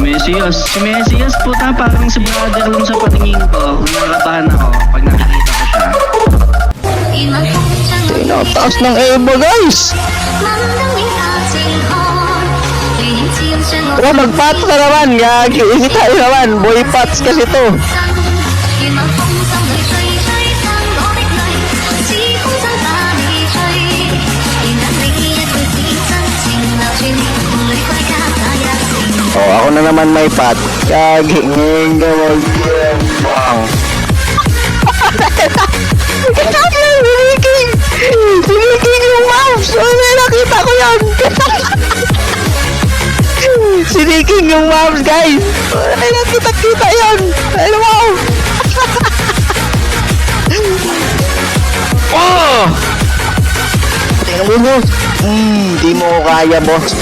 Mesias. Si Mesias puta, parang si brother lang sa patingin ko. Nakabahan ako pag nakikita ko siya. Taas ng Eva, guys. Oh, mag-pats ka naman. Gagi, hindi tayo naman. Boy pats kasi to. Oh, ako na naman may pat. Gagi, ngayon ka mag-bang. Siniking yung mouse. Oh, may nakita ko yan. Siniking yung mouse, guys. May nakita yan. Ano mo? Oh! Tingnan mo, boss. Di mo ko kaya, boss.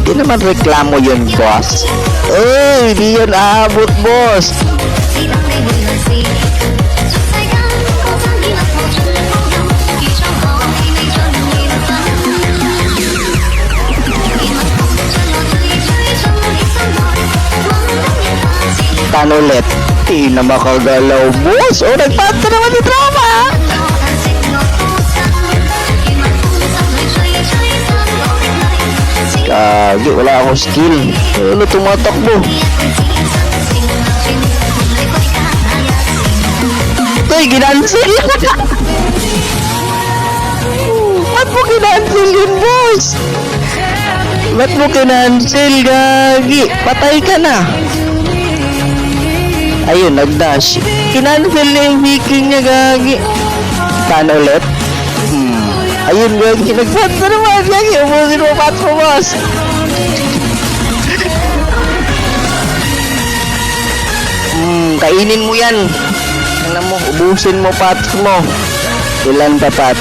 Di naman reklamo yun, boss. Uy, di yun aabot, boss. Tan ulit. Di na makagalaw, boss. O, nagpanta naman yung drama. Kagi, wala akong skill. Ano tumatakbo? Ito'y ginansil. Ba't mo ginansil yun, boss? Ba't mo ginansil, Gagi? Patay ka na. Ayun, nag-dash. Kinansil na yung viking niya, Gagi. Tan ulit? Ayun, Gagi. Nag-pats na naman, Gagi. Ubusin mo, pats mo, boss. Kainin mo yan. Ano mo, ubusin mo, pats mo. Ilan pa, pat?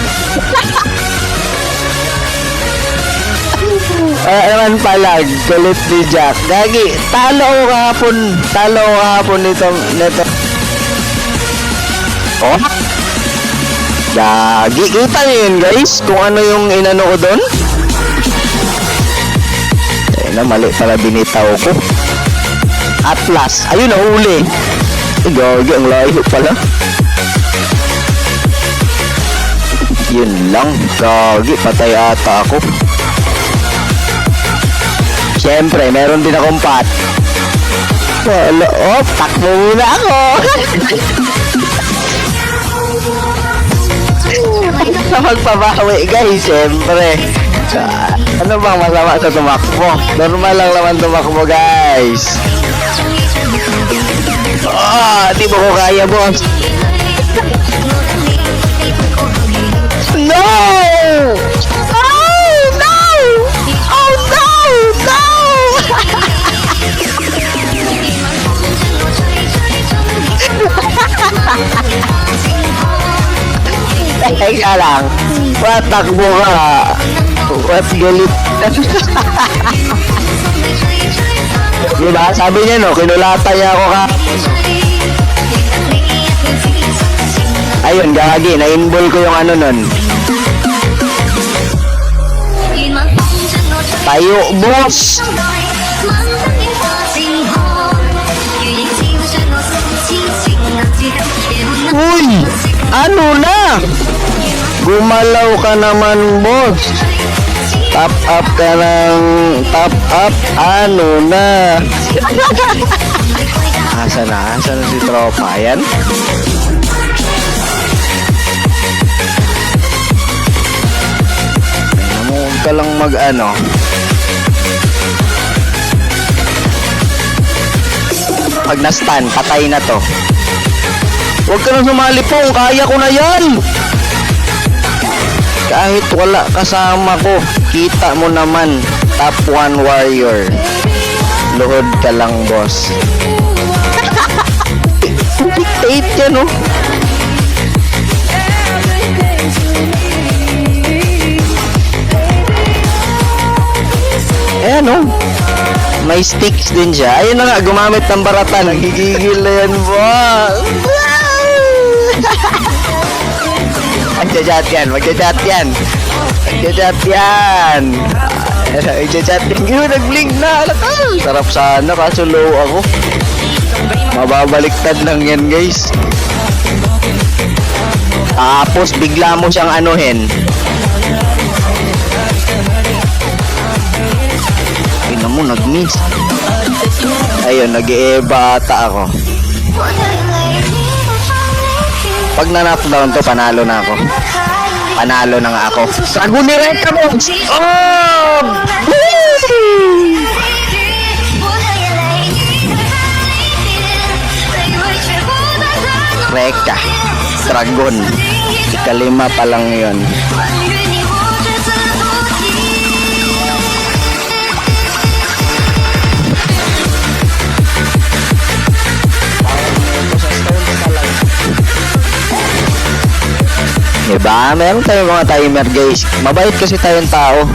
Naman pala, kulit ni Jack. Gagi, talo ko kahapon nito. Oh? Gagi, kita niyo yun, guys? Kung ano yung inano ko doon? Na, mali pala binitaw ko. Atlas. Ayun, nahuli. Gagi, ang layo pala. Yun lang. Gagi, patay ata ako. Siyempre, meron din akong pat. Wala, oh, takbo muna ako. Sa magpabawi, guys, siyempre. Ano bang masama sa tumakbo? Normal lang naman tumakbo, guys. Di mo ko kaya, boss. No! Teka lang, patakbo ka. What galit? Diba? Sabi niya, no, kinulatan niya ako ka. Ayun, Gagi, na-inball ko yung ano nun. Tayo, boss! Uy! Ano na? Gumalaw ka naman, boss. Top up ka ng top up. Ano na? Asa na si tropa? Ayan. Huwag ka lang mag-ano. Pag na-stun, patay na to. Huwag ka nang sumali po, kaya ko na yan. Kahit wala kasama ko, kita mo naman, top 1 warrior. Luhod ka lang, boss. Dictate yan, no? Ayan, no? May sticks din siya. Ayun na nga, gumamit ng baratan. Nagigigil na yan, boss. Magja-chat yan. Magja-chat yan. Magja-chat yan. Magja-chat yan. Yun, nag-blink na. Alaka. Sarap sana kaso low ako. Mababaliktad lang yan guys. Tapos bigla mo siyang anuhin. Tingnan mo, nag-miss. Ayun, nag-i-eba ata ako. Pag na-knockdown to, panalo na ako. Panalo na nga ako. Sagunireta mo! Oh! Reka. Dragon. Ikalima pa lang yun. Diba? Meron tayong mga timer guys. Mabait kasi tayong tao.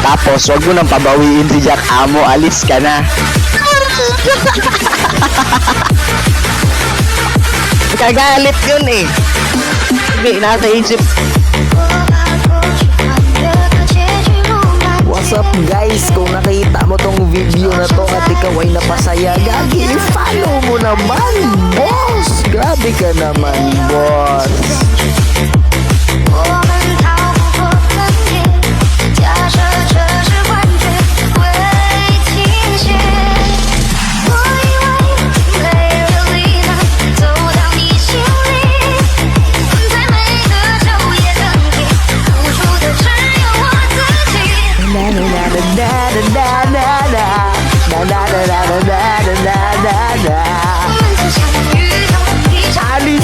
Tapos, wag mo nang pabawiin si Jack Amo. Alis ka na. Kagalit yun eh. Hindi, nasa isip. What's up guys? Kung nakita mo tong video na to at ikaw ay napasaya, gagi, i-follow mo naman, boss! Grabe ka naman, boss!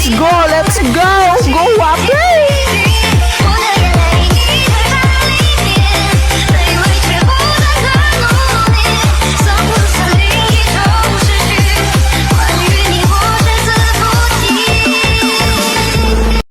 Let's go! Let's go! Go up!